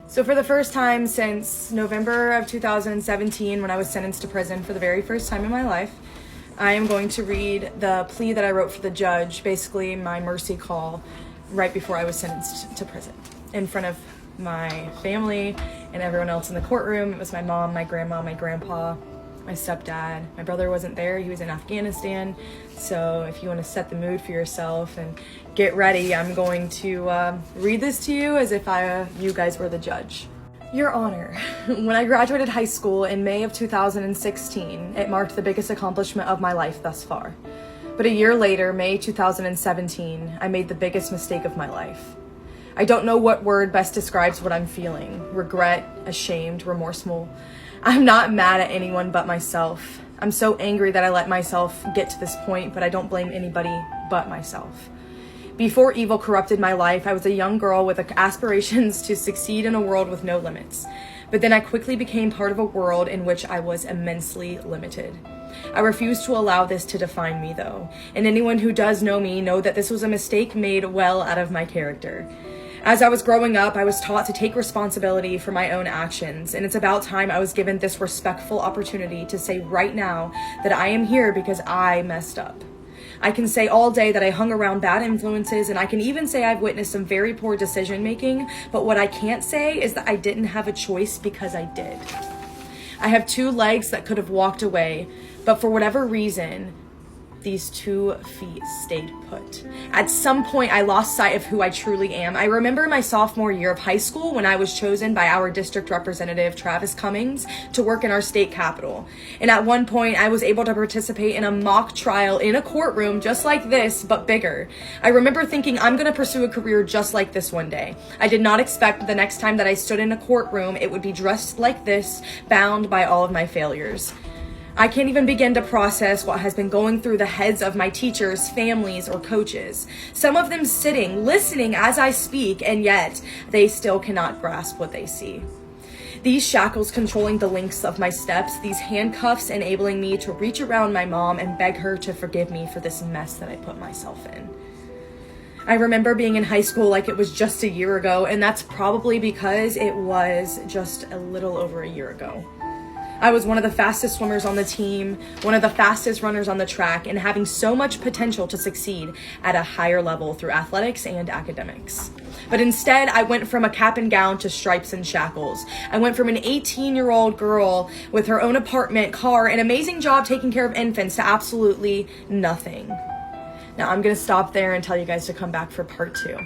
So for the first time since November of 2017, when I was sentenced to prison for the very first time in my life, I am going to read the plea that I wrote for the judge, basically my mercy call, right before I was sentenced to prison, in front of my family and everyone else in the courtroom. It was my mom, my grandma, my grandpa, my stepdad. My brother wasn't there, he was in Afghanistan. So if you want to set the mood for yourself and get ready, I'm going to read this to you as if you guys were the judge. Your Honor, when I graduated high school in May of 2016, it marked the biggest accomplishment of my life thus far. But a year later, May 2017, I made the biggest mistake of my life. I don't know what word best describes what I'm feeling. Regret, ashamed, remorseful. I'm not mad at anyone but myself. I'm so angry that I let myself get to this point, but I don't blame anybody but myself. Before evil corrupted my life, I was a young girl with aspirations to succeed in a world with no limits. But then I quickly became part of a world in which I was immensely limited. I refuse to allow this to define me, though, and anyone who does know me know that this was a mistake made well out of my character. As I was growing up, I was taught to take responsibility for my own actions, and it's about time I was given this respectful opportunity to say right now that I am here because I messed up. I can say all day that I hung around bad influences, and I can even say I've witnessed some very poor decision making, but what I can't say is that I didn't have a choice because I did. I have two legs that could have walked away, but for whatever reason, these 2 feet stayed put. At some point, I lost sight of who I truly am. I remember my sophomore year of high school when I was chosen by our district representative, Travis Cummings, to work in our state capitol. And at one point, I was able to participate in a mock trial in a courtroom just like this, but bigger. I remember thinking, I'm gonna pursue a career just like this one day. I did not expect the next time that I stood in a courtroom, it would be dressed like this, bound by all of my failures. I can't even begin to process what has been going through the heads of my teachers, families, or coaches. Some of them sitting, listening as I speak, and yet they still cannot grasp what they see. These shackles controlling the lengths of my steps, these handcuffs enabling me to reach around my mom and beg her to forgive me for this mess that I put myself in. I remember being in high school like it was just a year ago, and that's probably because it was just a little over a year ago. I was one of the fastest swimmers on the team, one of the fastest runners on the track, and having so much potential to succeed at a higher level through athletics and academics. But instead, I went from a cap and gown to stripes and shackles. I went from an 18-year-old girl with her own apartment, car, and amazing job taking care of infants to absolutely nothing. Now, I'm going to stop there and tell you guys to come back for part 2.